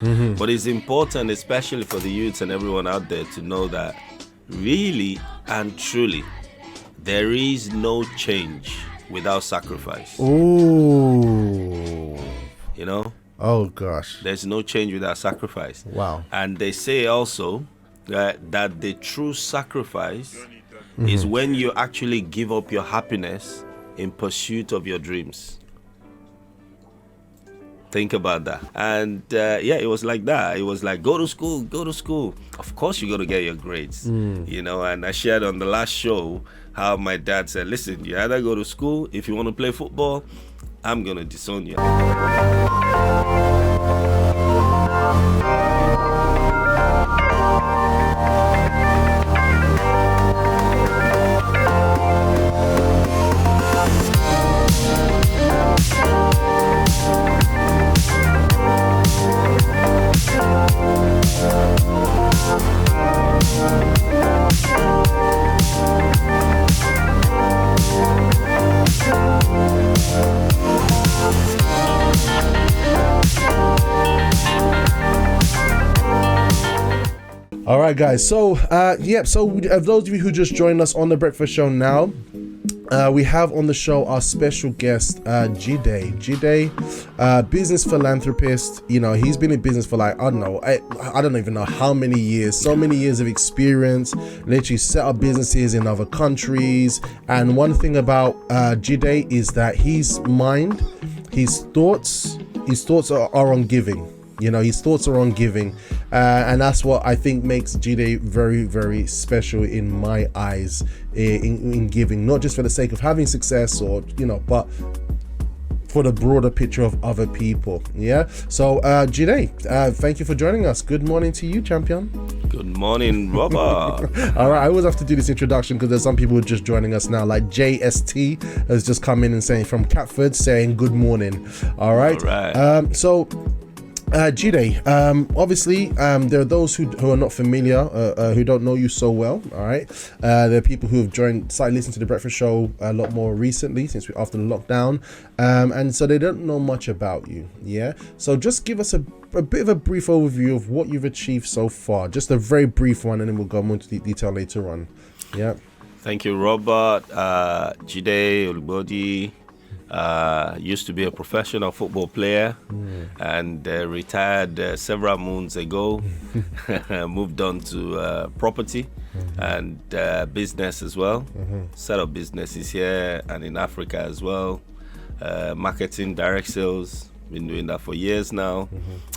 But it's important, especially for the youths and everyone out there, to know that really and truly, there is no change without sacrifice. Ooh. You know? Oh, gosh. There's no change without sacrifice. Wow. And they say also that the true sacrifice is when you actually give up your happiness in pursuit of your dreams. Think about that. And it was like that. It was like, go to school. Of course you got to get your grades, you know. And I shared on the last show how my dad said, listen, you either go to school. If you want to play football, I'm going to disown you. All right, guys. So, those of you who just joined us on the breakfast show now, we have on the show our special guest, Jide. Jide, business philanthropist. You know, he's been in business for like, I don't even know how many years. So many years of experience. Literally set up businesses in other countries. And one thing about Jide is that his mind, his thoughts are on giving. You know, his thoughts are on giving, and that's what I think makes Jide very, very special in my eyes, in giving, not just for the sake of having success or, you know, but for the broader picture of other people. Yeah. So, Jide, thank you for joining us. Good morning to you, champion. Good morning, Robert. All right, I always have to do this introduction because there's some people just joining us now, like JST has just come in and saying from Catford, saying good morning. All right. Jide, obviously, there are those who are not familiar, who don't know you so well. All right, there are people who have started listening to the breakfast show a lot more recently since after the lockdown, and so they don't know much about you. Yeah, so just give us a bit of a brief overview of what you've achieved so far, just a very brief one, and then we'll go more into detail later on. Yeah. Thank you, Robert. Jide Olygbodi. Used to be a professional football player and retired several moons ago. Moved on to property and business as well. Set up businesses here and in Africa as well. Marketing, direct sales. Been doing that for years now.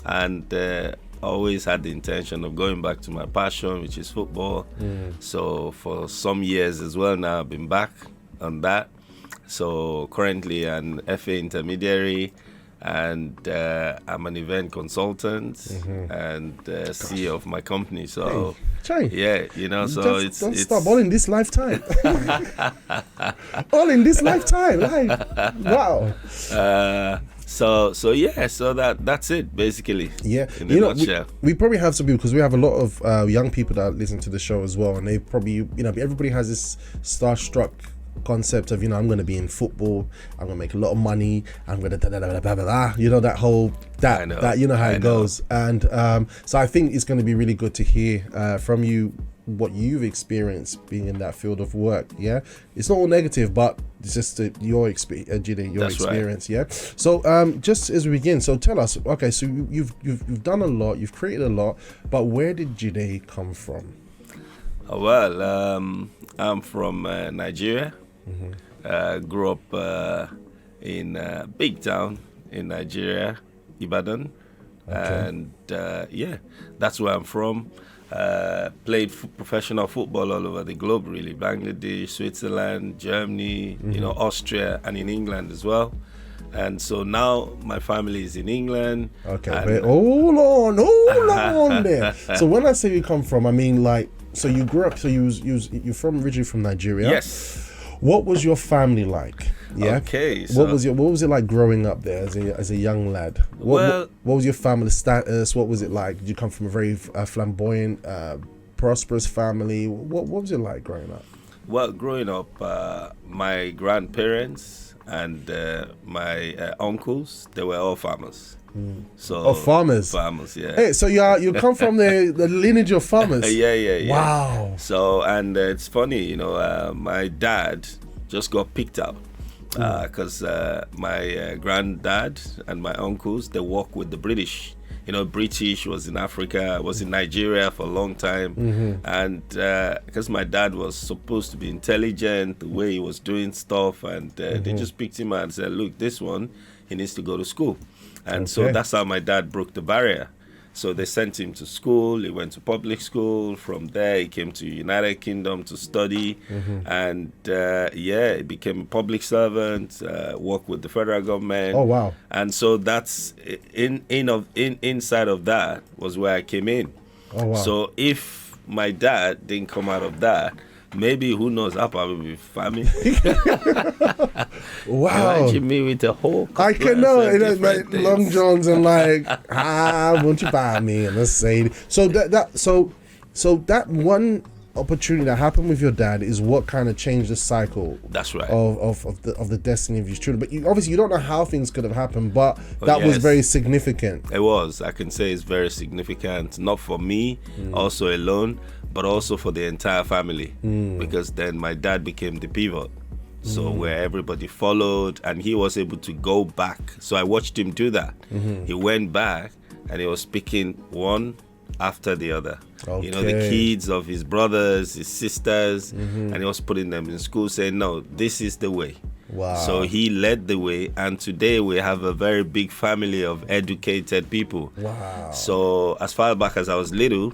And always had the intention of going back to my passion, which is football. So for some years as well now, I've been back on that. So currently an FA intermediary, and I'm an event consultant and CEO of my company. So yeah, you know, so don't stop. All in this lifetime. All in this lifetime. Like, wow. So that's it basically. Yeah, in a nutshell. We probably have some people, because we have a lot of young people that listen to the show as well, and they probably, you know, everybody has this starstruck concept of, you know, I'm going to be in football, I'm going to make a lot of money, I'm going to blah, blah, blah, blah, blah, you know, that you know how it goes. And so I think it's going to be really good to hear from you what you've experienced being in that field of work. Yeah, it's not all negative, but it's just your experience, That's experience. Right. Yeah. So just as we begin, so tell us, okay, so you've done a lot, you've created a lot, but where did Jide come from? Well, I'm from Nigeria. Grew up in a big town in Nigeria, Ibadan. Okay. And that's where I'm from. Played professional football all over the globe, really. Bangladesh, Switzerland, Germany, you know, Austria, and in England as well. And so now my family is in England. Okay, wait, hold on there. So when I say you come from, I mean, like, so you grew up, so you're originally from Nigeria. Yes. What was your family like? Yeah. Okay. So what was it like growing up there as a young lad? What was your family status? What was it like? Did you come from a very flamboyant, prosperous family? What was it like growing up? Well, growing up, my grandparents and my uncles, they were all farmers. So Of farmers. Farmers, yeah. Hey, so you come from the lineage of farmers. Yeah. Wow. So, and it's funny, my dad just got picked out because my granddad and my uncles, they work with the British. British was in Africa, was in Nigeria for a long time. And because my dad was supposed to be intelligent, the way he was doing stuff, and they just picked him out and said, look, this one, he needs to go to school. And so that's how my dad broke the barrier. So they sent him to school. He went to public school. From there, he came to United Kingdom to study. And he became a public servant, worked with the federal government. Oh, wow. And so that's inside of that was where I came in. Oh, wow. So if my dad didn't come out of that, maybe, who knows, I'll probably be farming. Wow. Imagine me with a whole I can know, like Long Johns and like, won't you buy me and let's say. So that one opportunity that happened with your dad is what kind of changed the cycle. That's right. Of the destiny of your children. But obviously you don't know how things could have happened, but that was very significant. It was. I can say it's very significant, not for me, also alone, but also for the entire family, because then my dad became the pivot. So where everybody followed, and he was able to go back. So I watched him do that. He went back and he was picking one after the other. Okay. The kids of his brothers, his sisters, and he was putting them in school, saying, no, this is the way. Wow. So he led the way, and today we have a very big family of educated people. Wow. So as far back as I was little,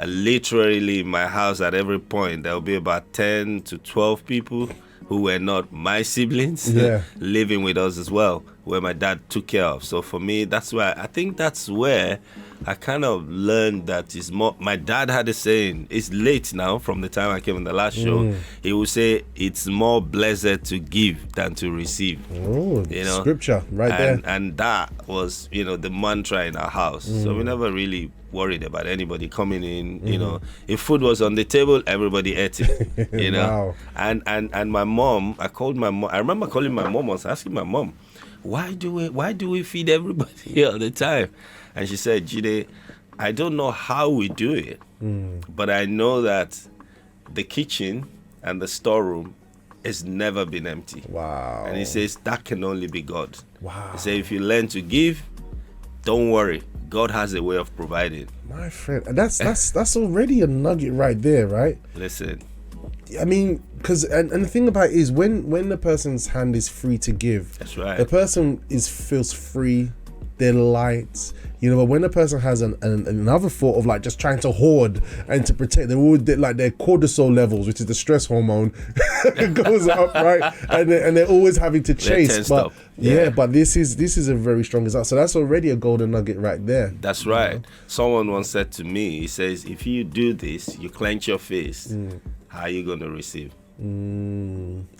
literally in my house at every point, there will be about 10 to 12 people who were not my siblings living with us as well, where my dad took care of. So for me, that's why I think that's where I kind of learned that it's more. My dad had a saying, it's late now from the time I came on the last show. He would say, it's more blessed to give than to receive. Oh, scripture right there. And that was, the mantra in our house. So we never really worried about anybody coming in. If food was on the table, everybody ate it. Wow. And my mom, I remember calling my mom, I was asking my mom, why do we feed everybody all the time? And she said, Jide, I don't know how we do it, but I know that the kitchen and the storeroom has never been empty. Wow. And he says that can only be God. Wow. He said, if you learn to give, don't worry, God has a way of providing. My friend, that's already a nugget right there, right? Listen, I mean, because and the thing about it is when the person's hand is free to give, that's right. The person feels free, they're light. But when a person has another thought of like just trying to hoard and to protect, like their cortisol levels, which is the stress hormone, goes up, right? And they're always having to chase. But but this is a very strong result. So that's already a golden nugget right there. That's right. Someone once said to me, he says, if you do this, you clench your face, how are you going to receive?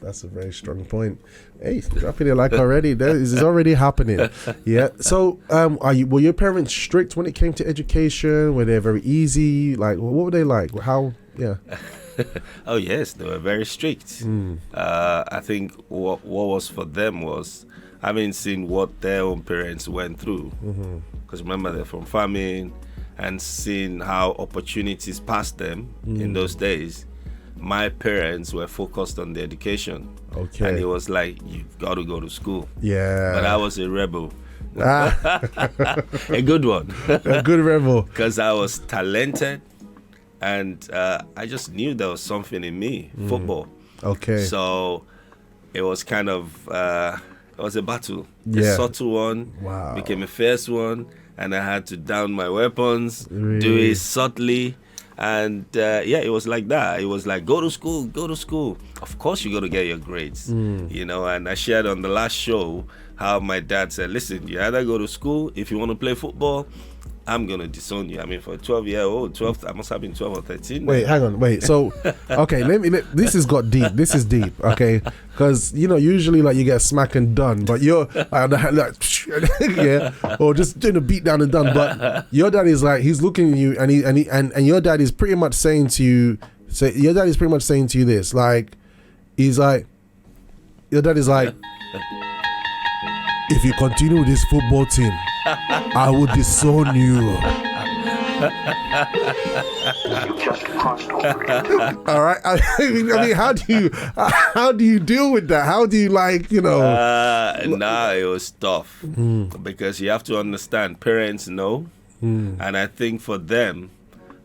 That's a very strong point. Hey, dropping it like already. This is already happening. Yeah. So, were your parents strict when it came to education? Were they very easy? Like, what were they like? How? Yeah. Oh yes, they were very strict. I think what was for them was having seen what their own parents went through. Because remember, they're from farming, and seeing how opportunities passed them in those days. My parents were focused on the education. Okay. And it was like, you've got to go to school. Yeah. But I was a rebel. A good one. A good rebel. Because I was talented, and I just knew there was something in me, football. Okay. So it was kind of, it was a battle. A subtle one became a fierce one, and I had to down my weapons, do it subtly. And it was like that. It was like, go to school. Of course you got to get your grades, And I shared on the last show how my dad said, listen, you either go to school, if you want to play football, I'm going to disown you. I mean, for a 12-year-old, I must have been 12 or 13. Wait, hang on. So, okay, this has got deep. This is deep, okay? Because, usually, like, you get smack and done, but you're, or just doing a beat down and done. But your dad is like, he's looking at you, and your dad is pretty much saying to you, this, like, he's like, your dad is like, if you continue with this football team, I will disown you. All right. I mean, how do you deal with that? How do you Nah, it was tough because you have to understand, parents know, and I think for them,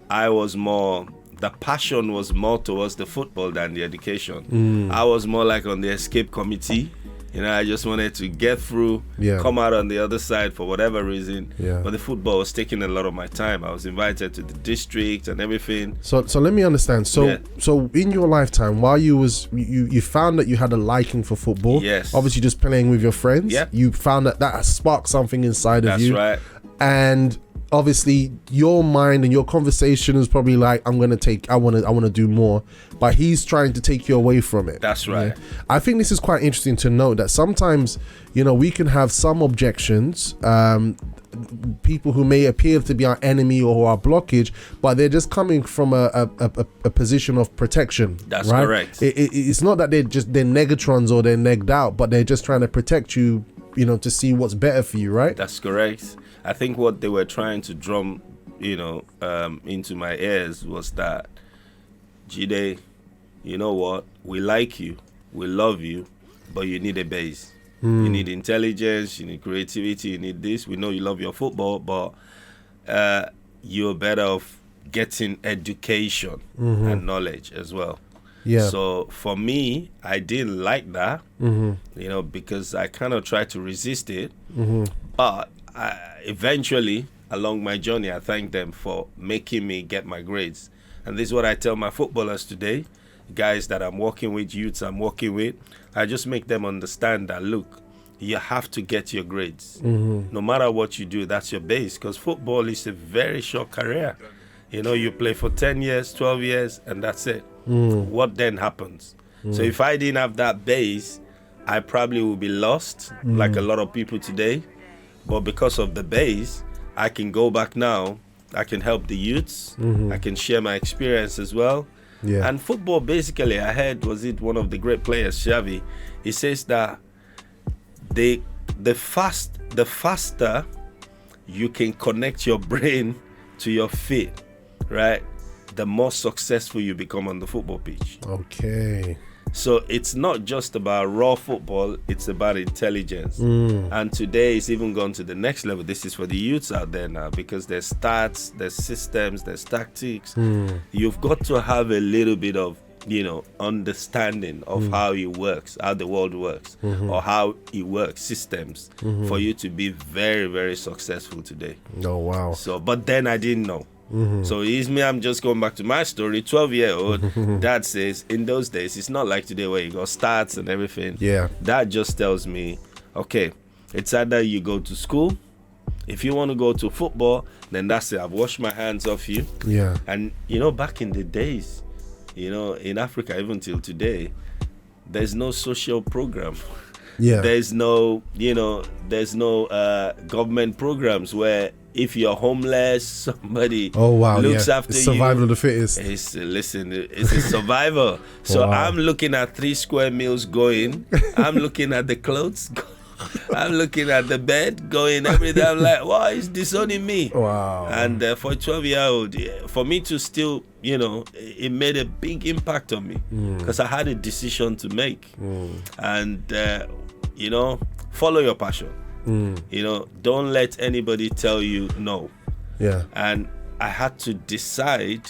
the passion was more towards the football than the education. I was more like on the escape committee. I just wanted to get through, come out on the other side for whatever reason. Yeah. But the football was taking a lot of my time. I was invited to the district and everything. So let me understand. So in your lifetime, while you found that you had a liking for football. Yes. Obviously, just playing with your friends. Yep. You found that sparked something inside of you. That's right. And obviously your mind and your conversation is probably like, I want to do more, but he's trying to take you away from it. That's right. Yeah. I think this is quite interesting to note that sometimes, we can have some objections, people who may appear to be our enemy or our blockage, but they're just coming from a position of protection. That's right? Correct. It's not that they're negatrons or they're negged out, but they're just trying to protect you, to see what's better for you, right? That's correct. I think what they were trying to drum, into my ears was that, Jide, you know what? We like you, we love you, but you need a base. You need intelligence, you need creativity, you need this. We know you love your football, but you're better off getting education and knowledge as well. Yeah. So for me, I didn't like that, because I kind of tried to resist it. But eventually, along my journey, I thank them for making me get my grades. And this is what I tell my footballers today, guys that I'm working with, youths I'm working with. I just make them understand that, look, you have to get your grades. No matter what you do, that's your base, because football is a very short career. You play for 10 years, 12 years, and that's it. What then happens? So if I didn't have that base, I probably would be lost, like a lot of people today. But because of the base, I can go back now. I can help the youths. I can share my experience as well. Yeah. And football, basically, I heard, was it one of the great players, Xavi? He says that the faster you can connect your brain to your feet, right, the more successful you become on the football pitch. Okay. So it's not just about raw football, it's about intelligence. And today it's even gone to the next level. This is for the youths out there now, because there's stats, there's systems, there's tactics. You've got to have a little bit of, understanding of how it works, how the world works, or how it works, systems, for you to be very, very successful today. Oh, wow. So, but then I didn't know. So it's me, I'm just going back to my story. 12-year-old dad says, in those days, it's not like today where you got stats and everything. Yeah. Dad just tells me, okay, it's either you go to school. If you want to go to football, then that's it. I've washed my hands off you. Yeah. And back in the days, in Africa, even till today, there's no social program. Yeah. There's no government programs where if you're homeless, somebody looks after you. Survival of the fittest. It's a survival. So I'm looking at 3 square meals going. I'm looking at the clothes. I'm looking at the bed going every day. I'm like, why is disowning me? Wow. And for a 12-year-old, for me to still, it made a big impact on me because I had a decision to make. And, follow your passion. Don't let anybody tell you no. Yeah. And I had to decide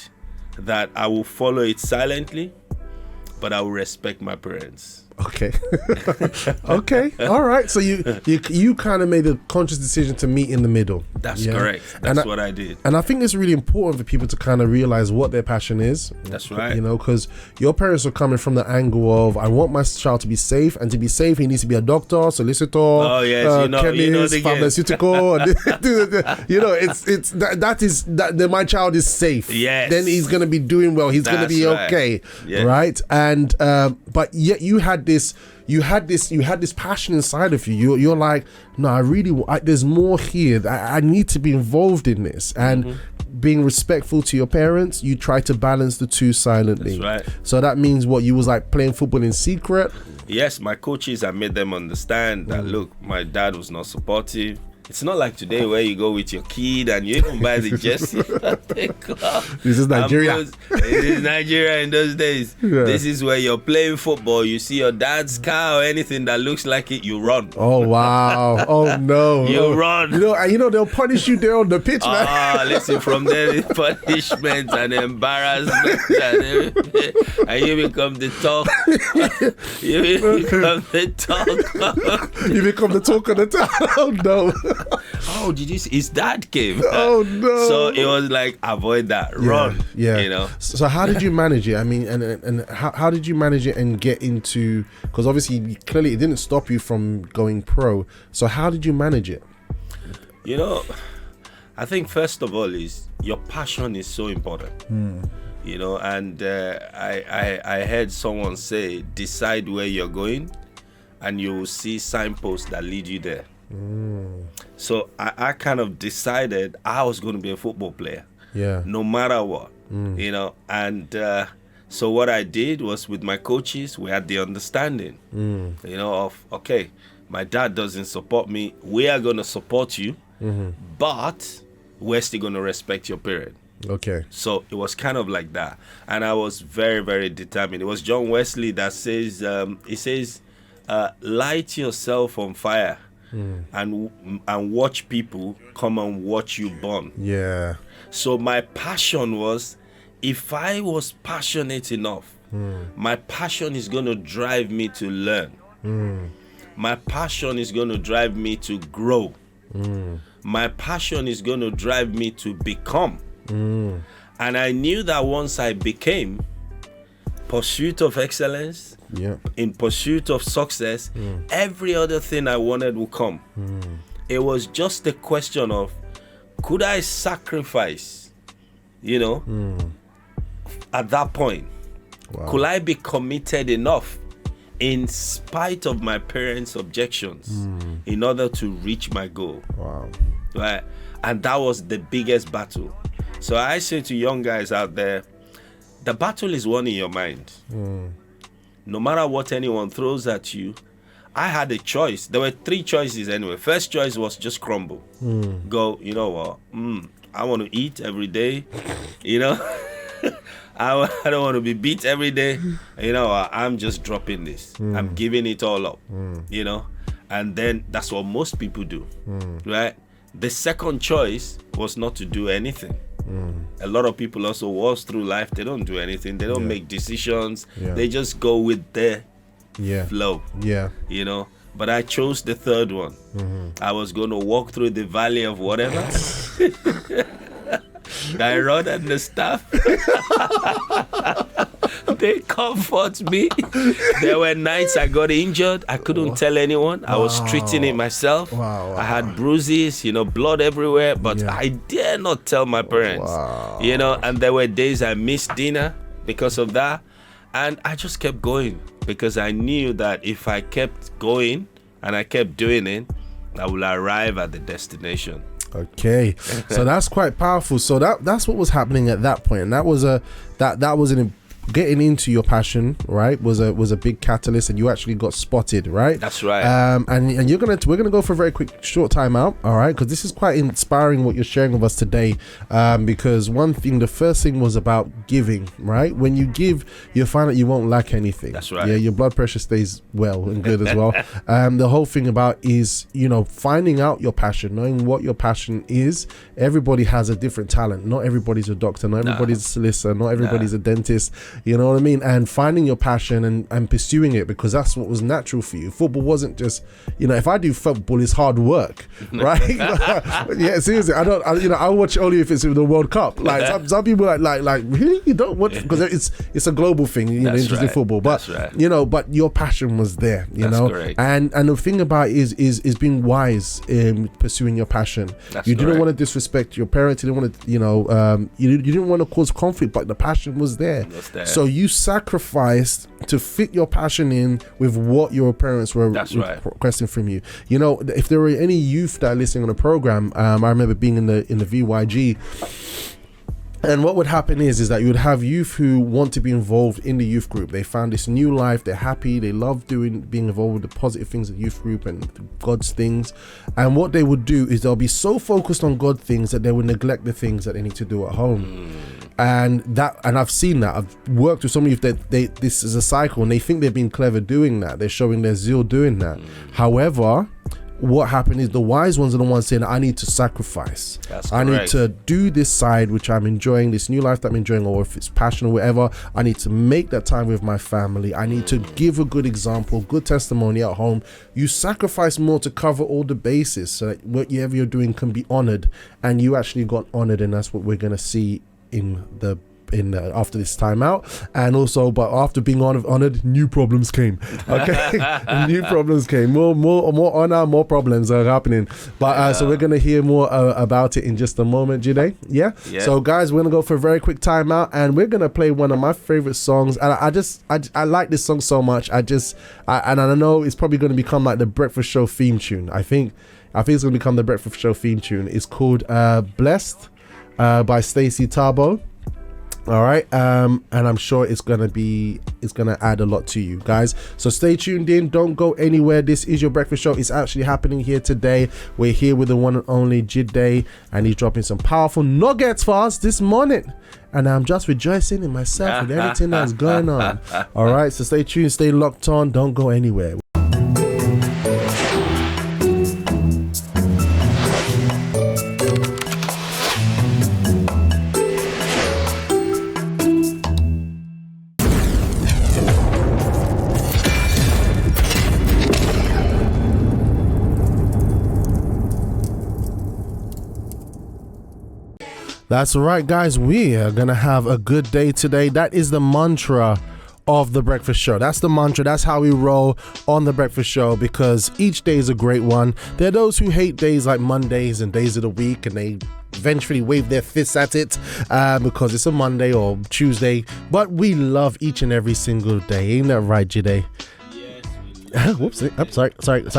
that I will follow it silently, but I will respect my parents. Okay. Okay. All right. So you kind of made a conscious decision to meet in the middle. That's correct. That's what I did. And I think it's really important for people to kind of realize what their passion is. That's right. Because your parents are coming from the angle of, I want my child to be safe, and to be safe, he needs to be a doctor, solicitor, chemist, pharmaceutical. My child is safe. Yes. Then he's going to be doing well. He's going to be okay. Yes. Right. And but yet you had this passion inside of you. You're like, no, there's more here. I need to be involved in this. And being respectful to your parents, you try to balance the two silently. That's right. So that means what, you was like playing football in secret? Yes, my coaches, I made them understand that, look, my dad was not supportive. It's not like today where you go with your kid and you even buy the jersey at the club. This is Nigeria. It is Nigeria in those days. Yeah. This is where you're playing football. You see your dad's car or anything that looks like it, you run. Oh wow! Oh no! You run. You know they'll punish you there on the pitch, man. Ah, listen, from there, punishment and embarrassment, and everything, and you become the talk. You become the talk. You become the talk of the town. Oh no! Oh, did you see? His dad came. Oh no! So it was like, avoid that, run. Yeah. You know. So how did you manage it? I mean, and how did you manage it and get into? Because obviously, clearly, it didn't stop you from going pro. So how did you manage it? You know, I think first of all is your passion is so important. You know, and I heard someone say, decide where you're going, and you will see signposts that lead you there. So I kind of decided I was going to be a football player. Yeah. No matter what, you know. And so what I did was, with my coaches, we had the understanding, you know, of, okay, my dad doesn't support me. We are going to support you, but we're still going to respect your parent. Okay. So it was kind of like that. And I was very, very determined. It was John Wesley that says, he says, light yourself on fire and watch people come and watch you burn. Yeah. So my passion was, if I was passionate enough, my passion is going to drive me to learn. My passion is going to drive me to grow. My passion is going to drive me to become. And I knew that once I became, pursuit of excellence, in pursuit of success, every other thing I wanted would come. It was just a question of, could I sacrifice, you know, at that point? Wow. Could I be committed enough in spite of my parents' objections in order to reach my goal? Wow. Right? And that was the biggest battle. So I say to young guys out there, the battle is won in your mind. No matter what anyone throws at you. I had a choice. There were 3 choices anyway. First choice was just crumble. Go, you know what? I want to eat every day. You know? I don't want to be beat every day. You know, I'm just dropping this. I'm giving it all up. You know? And then that's what most people do. Right? The second choice was not to do anything. A lot of people also walk through life. They don't do anything. They don't make decisions. They just go with their flow. You know. But I chose the third one. I was going to walk through the valley of whatever. Thy rod and the staff, they comfort me. There were nights I got injured. I couldn't tell anyone. I was treating it myself. I had bruises, you know, blood everywhere, but I dare not tell my parents. You know, and there were days I missed dinner because of that. And I just kept going because I knew that if I kept going and I kept doing it, I will arrive at the destination. Okay, so that's quite powerful. So that's what was happening at that point, and that was getting into your passion, right? Was a big catalyst, and you actually got spotted, right? That's right. And we're gonna go for a very quick short time out, all right? Because this is quite inspiring what you're sharing with us today. Because the first thing was about giving, right? When you give, you find that you won't lack anything. That's right. Yeah, your blood pressure stays well and good as well. The whole thing about is, you know, finding out your passion, knowing what your passion is. Everybody has a different talent. Not everybody's a doctor. Not everybody's a solicitor. Not everybody's a dentist. You know what I mean? And finding your passion and pursuing it, because that's what was natural for you. Football wasn't just, you know, if I do football, it's hard work, right? Yeah, seriously. I watch only if it's in the World Cup. Like some people like really, you don't watch, because it's a global thing, you know, interest in football. But you know, but your passion was there, you know. Correct. And the thing about it is being wise in pursuing your passion. You didn't want to disrespect your parents. You didn't want to, you know, you didn't want to cause conflict, but the passion was there. So you sacrificed to fit your passion in with what your parents were requesting from you. You know, if there were any youth that are listening on the program, I remember being in the VYG, And what would happen is that you would have youth who want to be involved in the youth group. They found this new life. They're happy. They love being involved with the positive things of the youth group and God's things. And what they would do is they'll be so focused on God things that they would neglect the things that they need to do at home. And I've seen that. I've worked with some youth that this is a cycle, and they think they're being clever doing that. They're showing their zeal doing that. However, what happened is the wise ones are the ones saying, I need to sacrifice. I need to do this side which I'm enjoying, this new life that I'm enjoying, or if it's passion or whatever, I need to make that time with my family. I need to give a good example, good testimony at home. You sacrifice more to cover all the bases so that whatever you're doing can be honored, and you actually got honored, and that's what we're going to see after this time out. And also, but after being honored, new problems came. Okay. New problems came, more honor, more problems are happening, but so we're gonna hear more about it in just a moment, Jide. Yeah. So guys, we're gonna go for a very quick time out, and we're gonna play one of my favorite songs, and I like this song so much. And I know it's probably gonna become like the Breakfast Show theme tune. I think it's gonna become the Breakfast Show theme tune. It's called Blessed by Stacey Tarbo. All right, and I'm sure it's gonna add a lot to you guys, so stay tuned in, don't go anywhere. This is your breakfast show. It's actually happening here today. We're here with the one and only Jide, and he's dropping some powerful nuggets for us this morning, and I'm just rejoicing in myself with everything that's going on. All right, so stay tuned, stay locked on, don't go anywhere. That's right, guys. We are going to have a good day today. That is the mantra of the breakfast show. That's the mantra. That's how we roll on the breakfast show, because each day is a great one. There are those who hate days like Mondays and days of the week, and they eventually wave their fists at it because it's a Monday or Tuesday. But we love each and every single day. Ain't that right, Jide? Whoops! I'm sorry.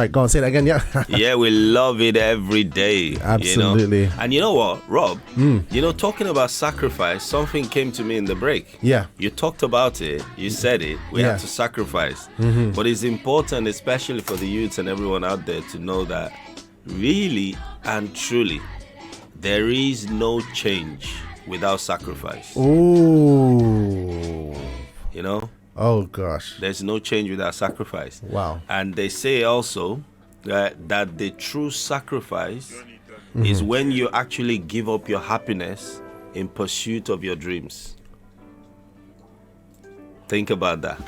Go on, say that again. Yeah. Yeah, we love it every day. Absolutely. You know? And you know what, Rob? Talking about sacrifice, something came to me in the break. Yeah. You talked about it. You said it. We have to sacrifice. But it's important, especially for the youths and everyone out there, to know that really and truly, there is no change without sacrifice. Ooh. You know? Oh gosh. There's no change without sacrifice. Wow. And they say also that the true sacrifice is when you actually give up your happiness in pursuit of your dreams. Think about that.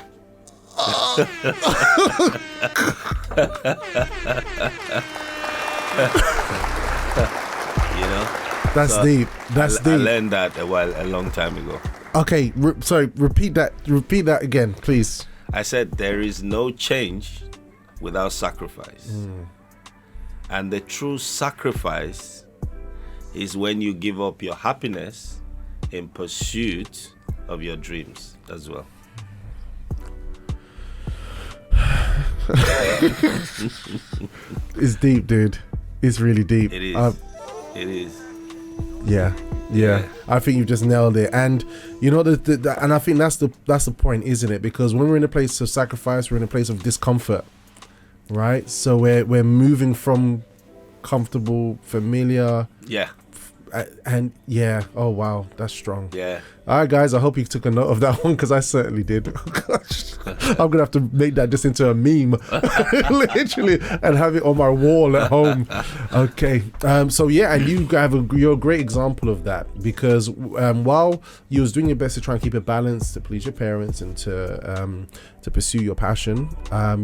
That's deep. That's deep. I learned that a long time ago. Okay, repeat that again, please. I said there is no change without sacrifice. And the true sacrifice is when you give up your happiness in pursuit of your dreams as well. It's deep, dude. It's really deep. It is. It is. Yeah. I think you've just nailed it, and you know and I think that's the point, isn't it? Because when we're in a place of sacrifice, we're in a place of discomfort, right? So we're moving from comfortable, familiar. Yeah. And oh wow, that's strong. Yeah. All right, guys, I hope you took a note of that one, because I certainly did. Gosh, I'm gonna have to make that just into a meme, literally, and have it on my wall at home. Okay. So yeah, and you're a great example of that, because while you was doing your best to try and keep a balance, to please your parents and to pursue your passion,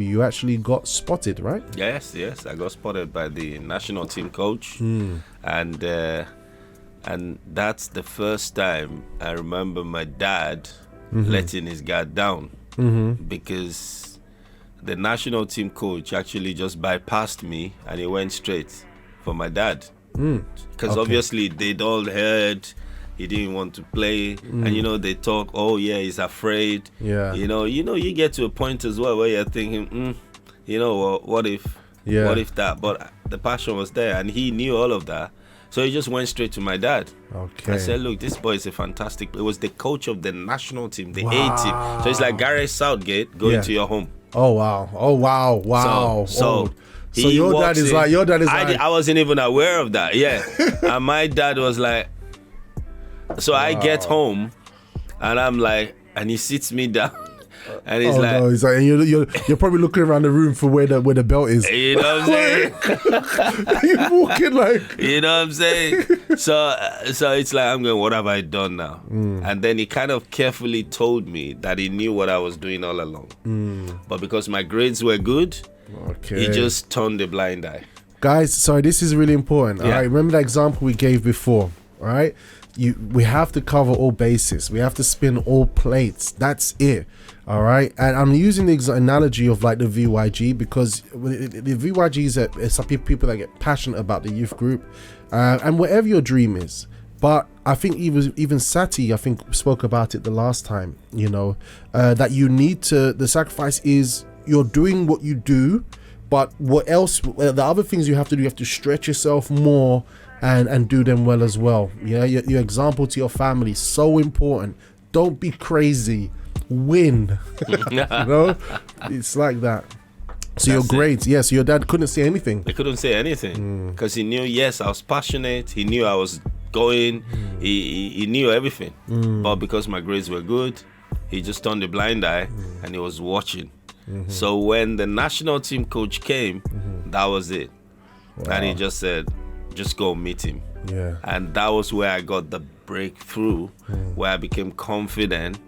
you actually got spotted, right? Yes, I got spotted by the national team coach, and that's the first time I remember my dad letting his guard down, because the national team coach actually just bypassed me and he went straight for my dad, because obviously they'd all heard he didn't want to play, and they talk, oh yeah, he's afraid. You get to a point as well where you're thinking, what if that? But the passion was there, and he knew all of that. So he just went straight to my dad. Okay. I said, look, this boy is a fantastic. It was the coach of the national team, the A team. So it's like Gareth Southgate going to your home. Oh wow! Oh wow! So your dad is like I wasn't even aware of that. Yeah, and my dad was like. So I get home, and I'm like, and he sits me down. And he's like, no, he's like, and you're probably looking around the room for where the belt is. You know what I'm saying? You're walking like, you know what I'm saying? So it's like, I'm going, what have I done now? And then he kind of carefully told me that he knew what I was doing all along. But because my grades were good, he just turned a blind eye. Guys, sorry, this is really important. All right, remember that example we gave before. All right, we have to cover all bases. We have to spin all plates. That's it. All right, and I'm using the analogy of like the VYG because the VYG is some people that get passionate about the youth group, and whatever your dream is. But I think even Sati, I think, spoke about it the last time. You know, that you need to. The sacrifice is you're doing what you do, but what else? The other things you have to do, you have to stretch yourself more and do them well as well. Yeah, your example to your family, so important. Don't be crazy. Win. You know, it's like that. So your grades, so your dad couldn't say anything. He couldn't say anything because he knew, yes, I was passionate. He knew I was going. He knew everything. But because my grades were good, he just turned a blind eye and he was watching. So when the national team coach came, that was it. And he just said, just go meet him. Yeah. And that was where I got the breakthrough, where I became confident.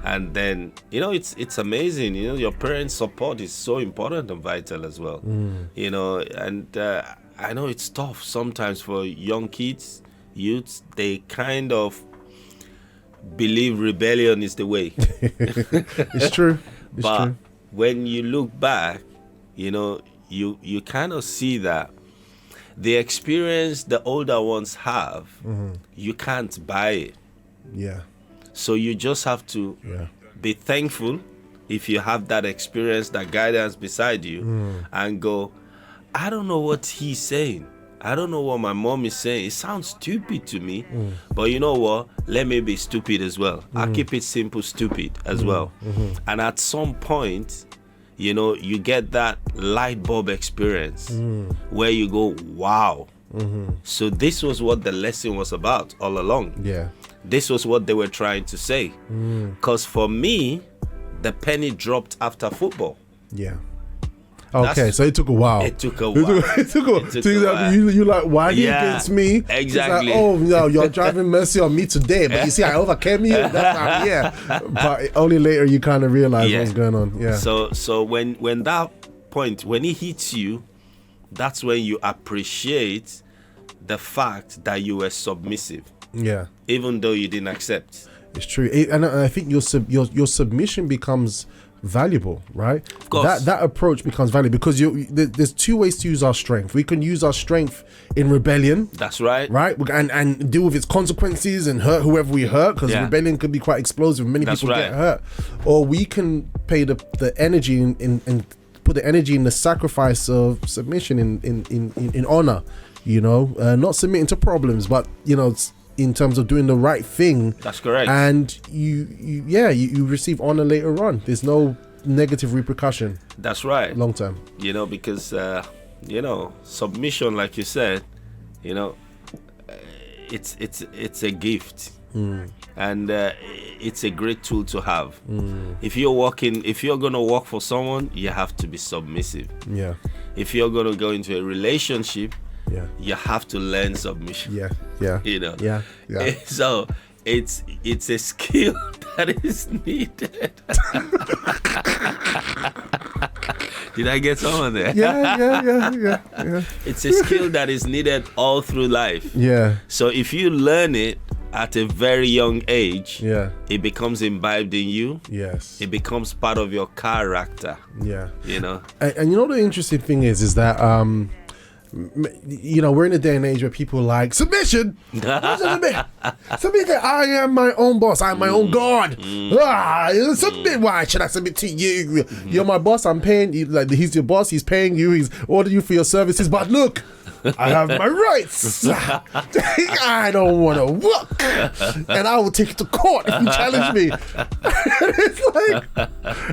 And then, you know, it's amazing. You know, your parents' support is so important and vital as well. You know, and I know it's tough sometimes for young kids, youths. They kind of believe rebellion is the way. It's true. But when you look back, you know, you kind of see that the experience the older ones have, you can't buy it. Yeah. So you just have to be thankful if you have that experience, that guidance beside you, and go, I don't know what he's saying. I don't know what my mom is saying. It sounds stupid to me, but you know what? Let me be stupid as well. I'll keep it simple, stupid as well. And at some point, you know, you get that light bulb experience where you go, wow. So this was what the lesson was about all along. Yeah. This was what they were trying to say. Because for me, the penny dropped after football. Yeah. Okay, so it took a while. It took a while. It took a while. You like, why against me? Exactly. Like, oh no, you're driving mercy on me today, but you see, I overcame you. That's how, But only later you kind of realize what's going on. Yeah. So when that point, when it hits you, that's when you appreciate the fact that you were submissive. Yeah. Even though you didn't accept. It's true, and I think your submission becomes valuable, right? Of course. That approach becomes valuable because there's two ways to use our strength. We can use our strength in rebellion. That's right. Right? And deal with its consequences and hurt whoever we hurt, because rebellion could be quite explosive. Many people get hurt. Or we can pay the energy and put the energy in the sacrifice of submission in honor, you know, not submitting to problems, but, you know, in terms of doing the right thing. That's correct. And you receive honor later on. There's no negative repercussion. That's right. Long term. You know, because you know, submission, like you said, you know, it's a gift. And it's a great tool to have. If you're gonna work for someone, you have to be submissive. Yeah. If you're gonna go into a relationship, you have to learn submission. Yeah. You know. Yeah. So it's a skill that is needed. Did I get someone there? Yeah. It's a skill that is needed all through life. Yeah. So if you learn it at a very young age, it becomes imbibed in you. Yes. It becomes part of your character. Yeah. You know. And you know the interesting thing is that you know, we're in a day and age where people like submission. Submit. I am my own boss. I'm my own God. Submit. Why should I submit to you? You're my boss. I'm paying you. Like, he's your boss. He's paying you. He's ordering you for your services. But look, I have my rights. I don't want to work, and I will take it to court if you challenge me. It's like,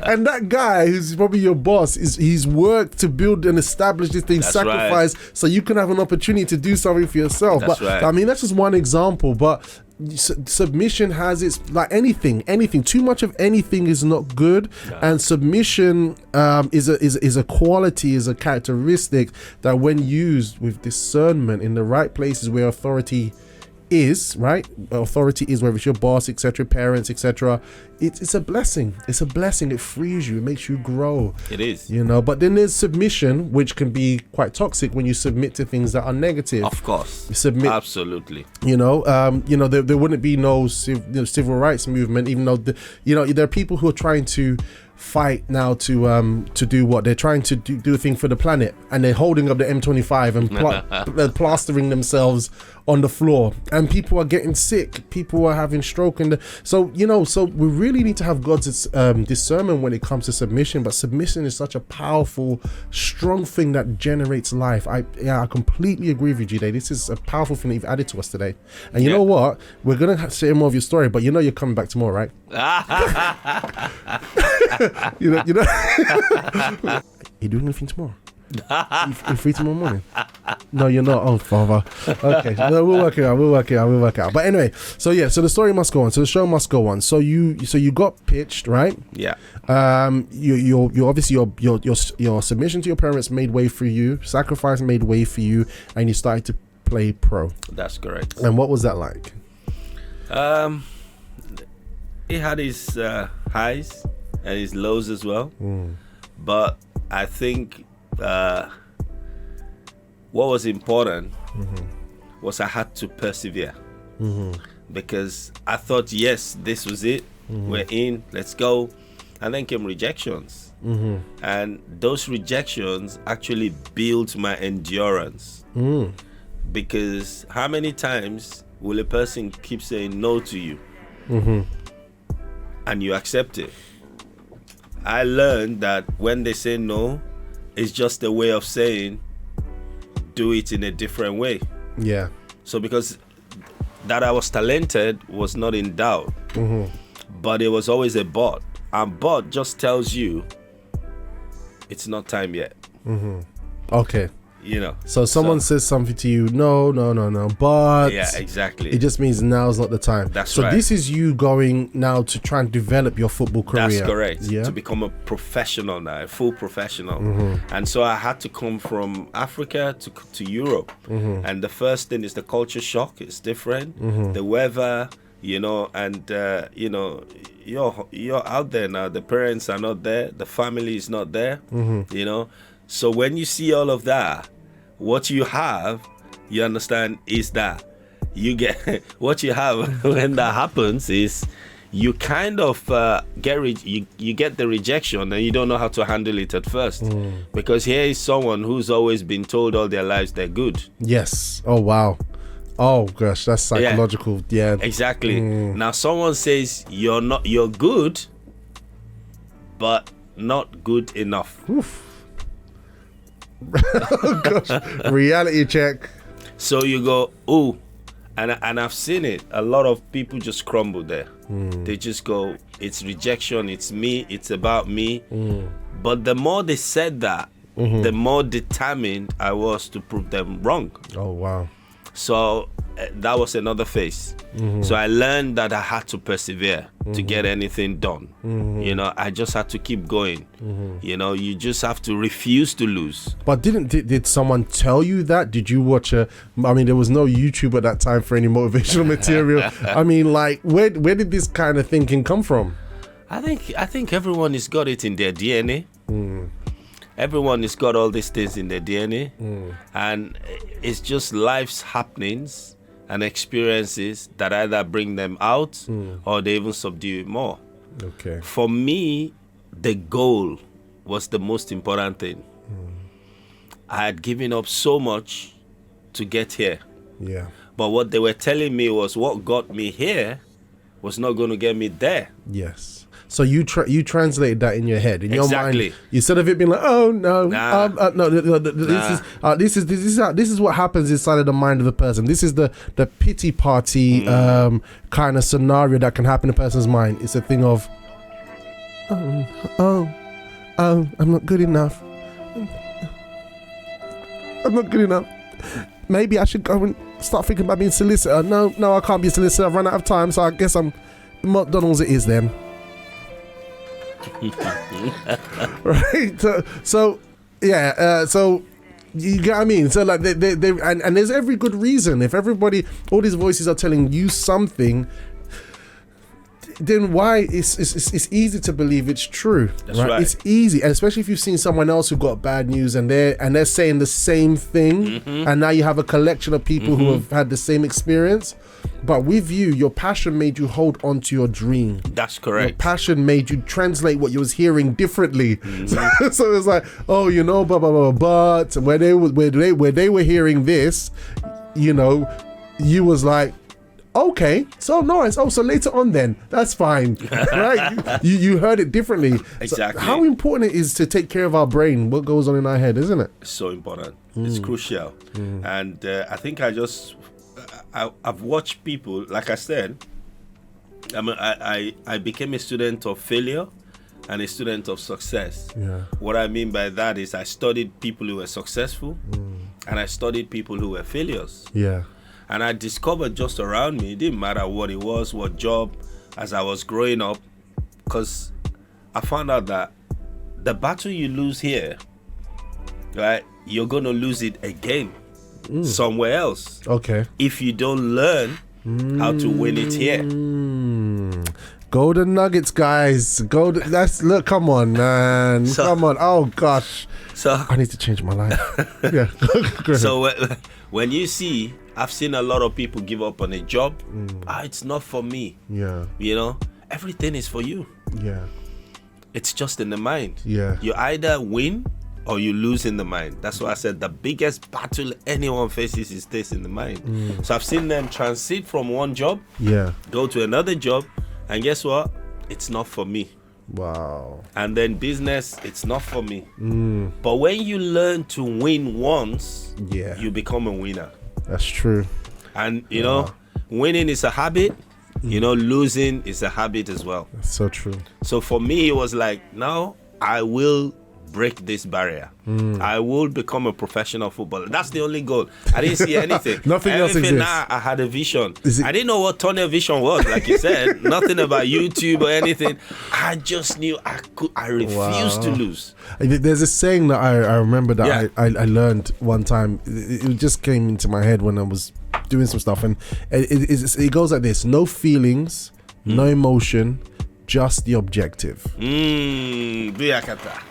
and that guy who's probably your boss he's worked to build and establish this thing, sacrifice so you can have an opportunity to do something for yourself. That's but right. I mean, that's just one example, but submission has its, like anything too much of anything is not good. And submission is a quality, is a characteristic that when used with discernment in the right places where authority is, right? Authority is, whether it's your boss, etc., parents, etc., it's a blessing. It's a blessing. It frees you. It makes you grow. It is. You know, but then there's submission, which can be quite toxic when you submit to things that are negative. Of course. You submit. Absolutely. You know, there wouldn't be no civil rights movement, even though there are people who are trying to fight now to do what they're trying to do a thing for the planet, and they're holding up the M25 and they're plastering themselves on the floor, and people are getting sick, people are having stroke, and so we really need to have God's discernment when it comes to submission. But submission is such a powerful, strong thing that generates life. I completely agree with you, Jide. This is a powerful thing that you've added to us today. And you know what, we're gonna share more of your story, but you're coming back tomorrow, right? you know you doing anything tomorrow? You're free tomorrow morning? No, you're not. Oh, father. Okay, no, we'll work it out. But anyway, so the story must go on. So the show must go on. So you got pitched, right? Yeah. You obviously your submission to your parents made way for you. Sacrifice made way for you, and you started to play pro. That's correct. And what was that like? It had its highs and its lows as well. But I think what was important was I had to persevere, because I thought, yes, this was it. We're in, let's go. And then came rejections. And those rejections actually built my endurance. Because how many times will a person keep saying no to you and you accept it? I learned that when they say no, it's just a way of saying do it in a different way. Yeah. So because that I was talented was not in doubt, but it was always a but. And but just tells you it's not time yet. Okay. So someone says something to you, no, but yeah, exactly. It just means now's not the time. That's right. So this is you going now to try and develop your football career. That's correct. Yeah. To become a professional now, a full professional. And so I had to come from Africa to Europe. And the first thing is the culture shock. It's different. The weather, and you're out there now. The parents are not there. The family is not there. So when you see all of that, what you have, you understand, is that you get what you have when that happens is you kind of you get the rejection, and you don't know how to handle it at first, because here is someone who's always been told all their lives they're good. Yes. Oh wow. Oh gosh, that's psychological. Yeah. Exactly. Now someone says you're good, but not good enough. Oof. Oh gosh. Reality check. So you go, oh, and I've seen it. A lot of people just crumble there. They just go, it's rejection, it's me, it's about me. But the more they said that, the more determined I was to prove them wrong. Oh wow. So that was another phase. So I learned that I had to persevere to get anything done. I just had to keep going. You just have to refuse to lose. But did someone tell you that? Did you watch there was no YouTube at that time for any motivational material. I mean, like, where did this kind of thinking come from? I think everyone has got it in their DNA. Everyone has got all these things in their DNA, and it's just life's happenings and experiences that either bring them out or they even subdue it more. Okay. For me, the goal was the most important thing. I had given up so much to get here. Yeah. But what they were telling me was what got me here was not going to get me there. Yes. So you translated that in your head, in your Exactly. mind, instead of it being like, oh no, Nah. this is what happens inside of the mind of the person. This is the pity party kind of scenario that can happen in a person's mind. It's a thing of, oh, I'm not good enough. I'm not good enough. Maybe I should go and start thinking about being solicitor. No, I can't be a solicitor. I've run out of time, so I guess I'm McDonald's. It is then. Right. So yeah. So you get what I mean. So like they and there's every good reason. If everybody, all these voices are telling you something, then why it's easy to believe it's true. That's right. It's easy, and especially if you've seen someone else who got bad news and they're saying the same thing, and now you have a collection of people who have had the same experience. But with you, your passion made you hold on to your dream. That's correct. Your passion made you translate what you was hearing differently. So it's like, oh, you know, blah blah blah. But where they were hearing this, you know, you was like, okay, so nice. Oh, so later on then, that's fine, right? You heard it differently. Exactly. So how important it is to take care of our brain, what goes on in our head, isn't it? It's so important. It's crucial. And I think I've watched people, like I said, I became a student of failure and a student of success. Yeah. What I mean by that is I studied people who were successful and I studied people who were failures. Yeah. And I discovered just around me, it didn't matter what it was, what job, as I was growing up, because I found out that the battle you lose here, right, you're going to lose it again somewhere else. Okay. If you don't learn how to win it here. Golden nuggets, guys. Look, come on, man. Come on. Oh, gosh. So I need to change my life. Yeah. Go ahead. So when you see, I've seen a lot of people give up on a job. It's not for me. Yeah. You know, everything is for you. Yeah. It's just in the mind. Yeah. You either win or you lose in the mind. That's why I said the biggest battle anyone faces is this in the mind. So I've seen them transit from one job, go to another job, and guess what? It's not for me. Wow. And then business, it's not for me. But when you learn to win once, you become a winner. That's true. And you know, winning is a habit. You know, losing is a habit as well. That's so true. So for me, it was like, no, I will break this barrier. I will become a professional footballer. That's the only goal. I didn't see anything. Nothing else exists. Now I had a vision. I didn't know what tunnel vision was, like you said. Nothing about YouTube or anything. I just knew I refused to lose. There's a saying that I remember that I learned one time. It just came into my head when I was doing some stuff, and it goes like this: no feelings, no emotion, just the objective. Buyakata.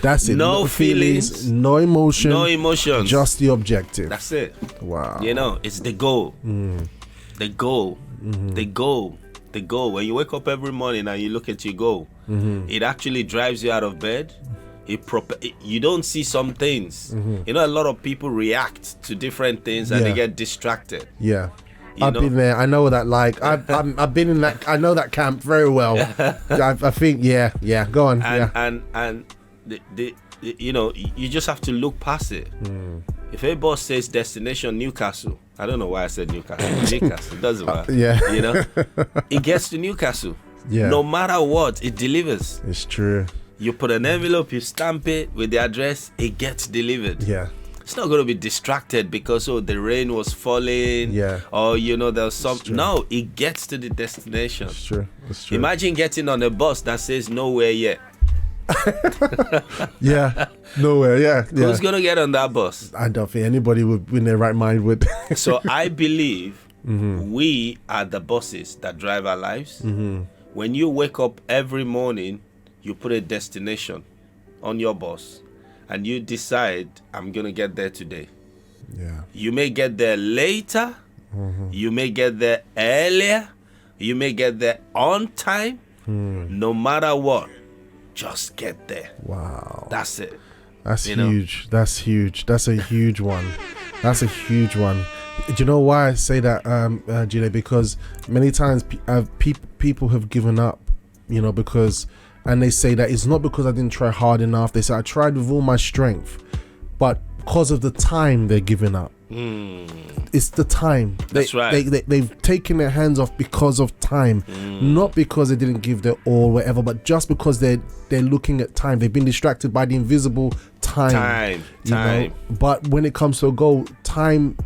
That's it. No feelings, no emotion, just the objective. That's it. Wow. You know, it's the goal. The goal. The goal. The goal. When you wake up every morning and you look at your goal, it actually drives you out of bed. You don't see some things. You know, a lot of people react to different things and they get distracted. Yeah. I've been there. I know that. Like I've been in that. I know that camp very well. I think. Yeah. Go on. And you know, you just have to look past it. If a boss says destination Newcastle, I don't know why I said Newcastle. Newcastle, it doesn't matter. You know, it gets to Newcastle. No matter what, it delivers. It's true. You put an envelope, you stamp it with the address, it gets delivered. It's not going to be distracted because the rain was falling, or you know there's some. No, it gets to the destination. That's true. Imagine getting on a bus that says nowhere yet. Nowhere. Yeah. Who's gonna get on that bus? I don't think anybody would, in their right mind, would. So I believe we are the buses that drive our lives. When you wake up every morning, you put a destination on your bus. And you decide, I'm going to get there today. You may get there later. You may get there earlier. You may get there on time. No matter what, just get there. Wow. That's it. That's huge. That's huge. That's a huge one. That's a huge one. Do you know why I say that, Jide? Because many times people have given up, you know, and they say that it's not because I didn't try hard enough. They say I tried with all my strength, but because of the time they're giving up. It's the time. That's right. They've taken their hands off because of time, not because they didn't give their all, whatever, but just because they're looking at time. They've been distracted by the invisible time. You know? But when it comes to a goal, time,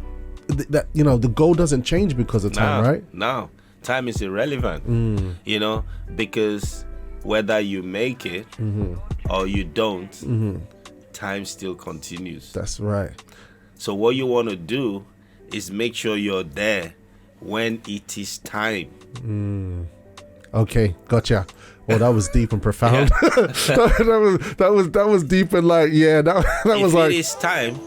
that, you know, the goal doesn't change because of time, right? No, time is irrelevant. You know, because whether you make it or you don't, time still continues. That's right. So what you want to do is make sure you're there when it is time. Okay, gotcha. Well, that was deep and profound. that was deep and like, yeah, that was like. If it is time.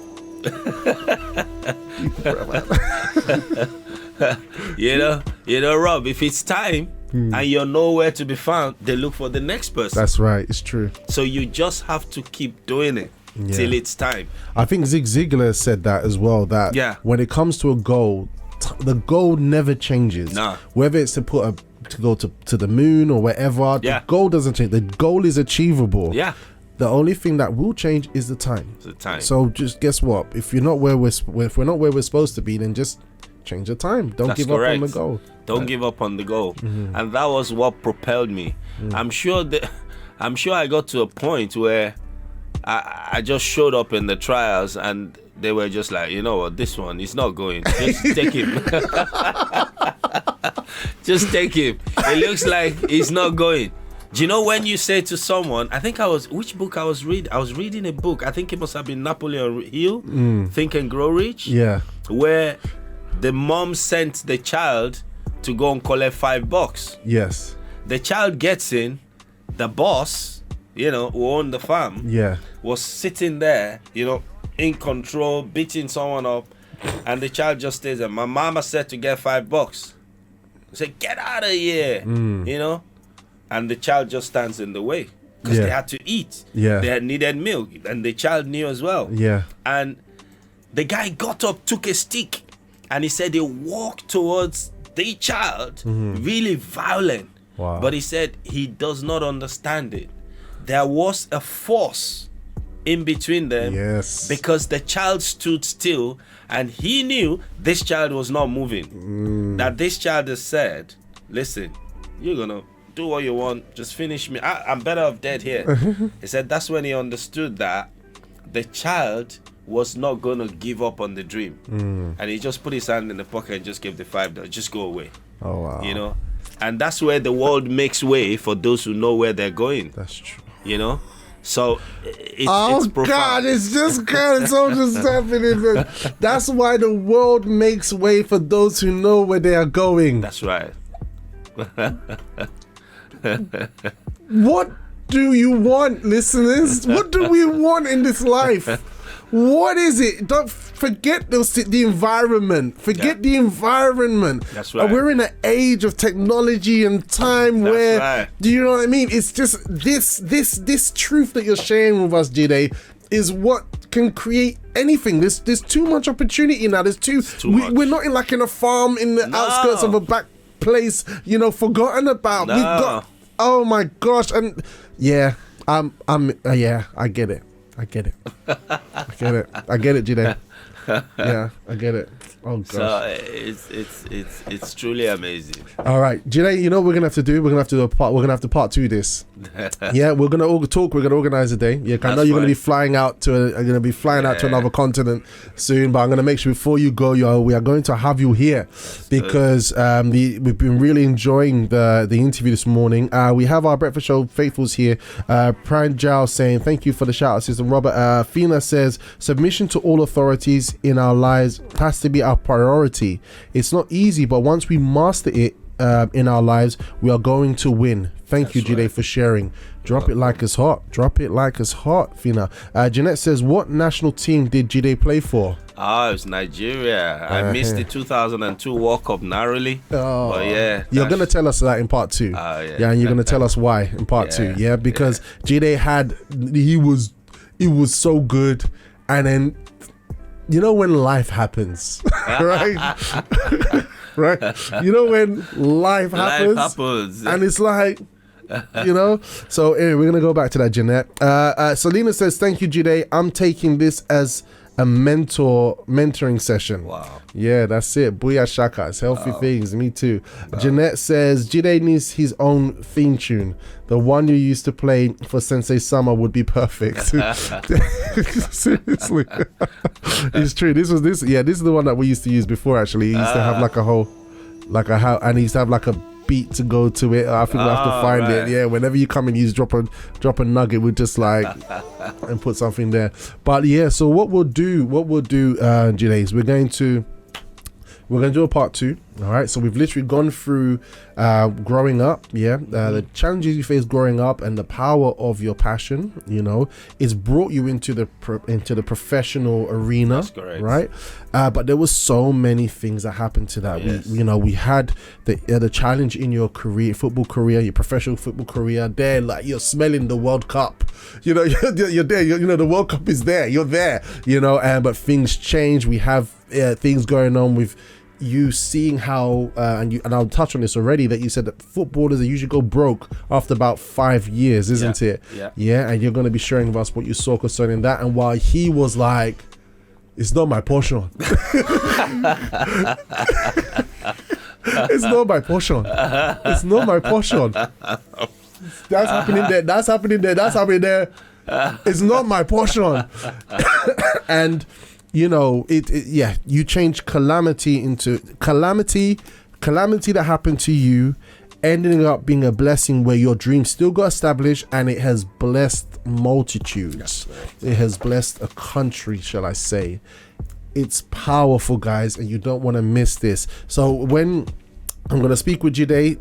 you know, Rob, if it's time and you're nowhere to be found, they look for the next person. That's right. It's true. So you just have to keep doing it till it's time. I think Zig Ziglar said that as well, that when it comes to a goal, the goal never changes. Whether it's to go to the moon or wherever, the goal doesn't change. The goal is achievable. The only thing that will change is the time. So just guess what? If we're not where we're supposed to be, then just change the time. Don't give up on the goal. Don't give up on the goal. And that was what propelled me. I'm sure I got to a point where I just showed up in the trials and they were just like, you know what, this one is not going. Just take him. Just take him. It looks like he's not going. Do you know when you say to someone, which book I was reading? I was reading a book. I think it must have been Napoleon Hill, Think and Grow Rich. Yeah. Where the mom sent the child to go and collect $5. Yes. The child gets in, the boss, you know, who owned the farm, was sitting there, you know, in control, beating someone up, and the child just stays there. My mama said to get $5. I said, get out of here, you know, and the child just stands in the way because they had to eat. They had needed milk, and the child knew as well. And the guy got up, took a stick, and he said he walked towards the child, really violent. Wow. But he said he does not understand it. There was a force in between them because the child stood still and he knew this child was not moving. That this child has said, listen, you're going to do what you want, just finish me. I'm better off dead here. He said that's when he understood that the child was not going to give up on the dream. And he just put his hand in the pocket and just gave the $5. Just go away. Oh, wow. You know? And that's where the world makes way for those who know where they're going. That's true. You know? So it's profound. God, it's just kind of so just happening. That's why the world makes way for those who know where they are going. That's right. What do you want, listeners? What do we want in this life? What is it? Don't forget the environment. Forget the environment. That's right. We're in an age of technology and time do you know what I mean? It's just this truth that you're sharing with us, Jide, is what can create anything. There's too much opportunity now. There's too much. We're not in a farm in the outskirts of a back place, you know, forgotten about. We've got, oh my gosh, and I get it. I get it, Jide. Yeah, I get it. Oh gosh. So it's truly amazing. All right, Jide, you know what we're gonna have to do? We're gonna have to part two this. Yeah, we're gonna all talk. We're gonna organize a day. Yeah, I know you're gonna be flying out to another continent soon, but I'm gonna make sure before you go, we are going to have you here because we've been really enjoying the interview this morning. We have our breakfast show faithfuls here. Pranjal saying thank you for the shout out, Sister Robert. Fina says submission to all authorities in our lives has to be our priority. It's not easy, but once we master it in our lives, we are going to win. Thank you, Jide, for sharing. Drop it like it's hot. Drop it like it's hot, Fina. Jeanette says, what national team did Jide play for? It was Nigeria. I missed the 2002 World Cup narrowly. But yeah. You're going to tell us that in part two. Yeah, and you're going to tell us why in part two. Yeah, because Jide he was so good, and then you know when life happens, right? Right? You know when life happens. And it's like, you know. So anyway, we're gonna go back to that, Jeanette. Selena says, thank you, Jide. I'm taking this as a mentoring session. Wow. Yeah, that's it. Booyah shakas, healthy things. Me too. Jeanette says, Jide needs his own theme tune. The one you used to play for Sensei Summer would be perfect. Seriously. It's true. This is the one that we used to use before, actually. He used to have like a whole, and he used to have like a beat to go to it. I think we'll have to find it. Yeah, whenever you come and use drop a nugget, we just like and put something there. But yeah, so what we'll do, Jide, is we're going to do a part 2. All right, so we've literally gone through growing up, the challenges you face growing up and the power of your passion. You know, it's brought you into the professional arena. That's correct. Right? But there was so many things that happened to that. Yes. We had the challenge in your career, football career, your professional football career. There, like you're smelling the World Cup. You know, you're there. The World Cup is there. You're there. You know, but things change. We have things going on with you seeing how and I'll touch on this already, that you said that footballers usually go broke after about 5 years, isn't it? Yeah. And you're going to be sharing with us what you saw concerning that, and why he was like, it's not my portion. It's not my portion. It's not my portion. That's happening there. That's happening there. That's happening there. It's not my portion. And you know, you change calamity into calamity that happened to you, ending up being a blessing where your dream still got established, and it has blessed multitudes. It has blessed a country, shall I say. It's powerful, guys, and you don't want to miss this. So when I'm going to speak with Jide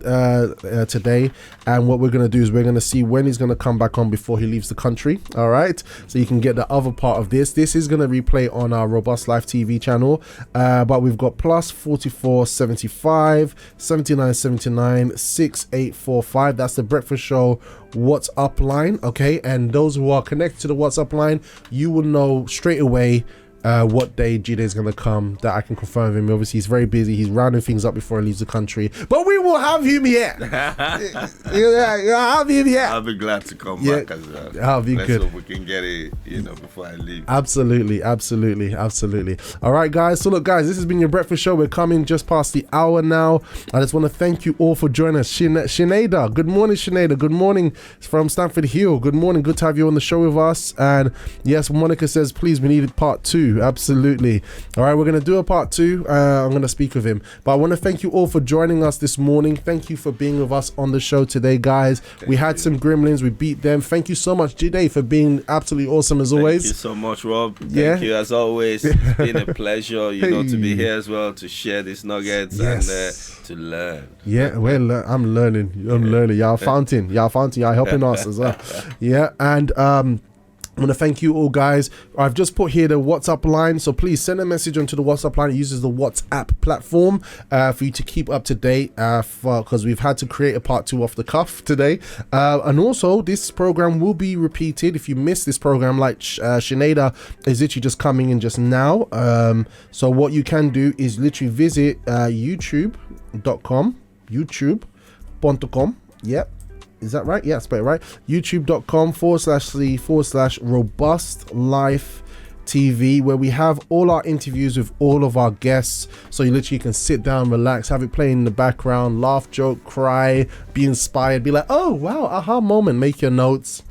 today, and what we're going to do is we're going to see when he's going to come back on before he leaves the country. All right, so you can get the other part of this. This is going to replay on our Robust Life TV channel, but we've got plus 44 75 79 79 6845. That's the Breakfast Show WhatsApp line. Okay, and those who are connected to the WhatsApp line, you will know straight away what day Jide is going to come, that I can confirm with him. Obviously, he's very busy. He's rounding things up before he leaves the country. But we will have him here. Have him here. I'll be glad to come back as well. That'll be good. Let's hope we can get it, before I leave. Absolutely. All right, guys. So look, guys, this has been your breakfast show. We're coming just past the hour now. I just want to thank you all for joining us. Sinead, good morning, Sinead. Good morning from Stamford Hill. Good morning. Good to have you on the show with us. And yes, Monica says, please, we needed part 2. Absolutely. All right, we're going to do a part 2. I'm going to speak with him, but I want to thank you all for joining us this morning. Thank you for being with us on the show today, guys. We had some gremlins, we beat them. Thank you so much, Jide, for being absolutely awesome as always. Thank you so much, Rob. Thank you as always. It's been a pleasure, to be here as well, to share these nuggets and to learn. Yeah, well, I'm learning. Y'all fountain. Y'all helping us as well. Yeah, and I want to thank you all, guys. I've just put here the WhatsApp line, so please send a message onto the WhatsApp line. It uses the WhatsApp platform for you to keep up to date, because we've had to create a part 2 off the cuff today. And also, this program will be repeated. If you missed this program, like Sinead is literally just coming in just now. So what you can do is literally visit youtube.com. Yep. Is that right? Yeah, spell it right. youtube.com/robust life TV, where we have all our interviews with all of our guests. So you literally can sit down, relax, have it playing in the background, laugh, joke, cry, be inspired, be like, oh wow, aha moment, make your notes,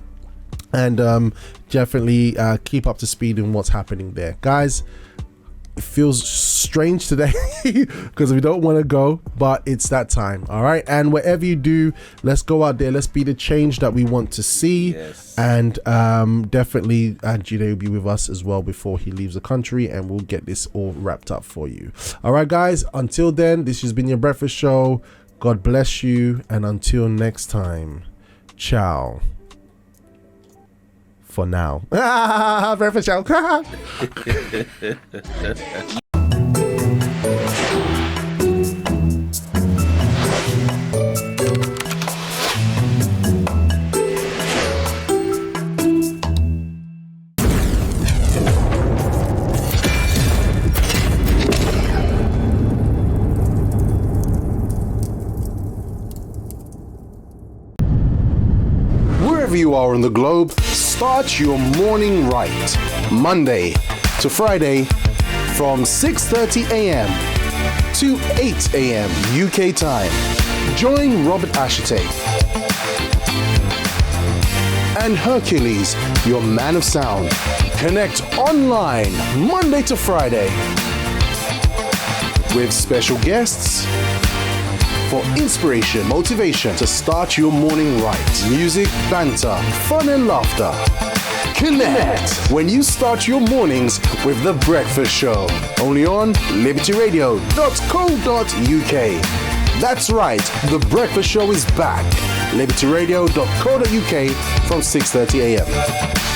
and definitely keep up to speed in what's happening there, guys. It feels strange today because we don't want to go, but it's that time. All right, and whatever you do, let's go out there, let's be the change that we want to see. Yes. And definitely Jide will be with us as well before he leaves the country, and we'll get this all wrapped up for you. All right, guys, until then, this has been your breakfast show. God bless you, and until next time, ciao for now. Breakfast show. wherever you are on the globe, start your morning right. Monday to Friday from 6:30 a.m. to 8 a.m. UK time. Join Robert Ashite and Hercules, your man of sound. Connect online Monday to Friday with special guests for inspiration, motivation to start your morning right. Music, banter, fun and laughter. Connect when you start your mornings with The Breakfast Show. Only on libertyradio.co.uk. That's right, The Breakfast Show is back. libertyradio.co.uk from 6:30 a.m.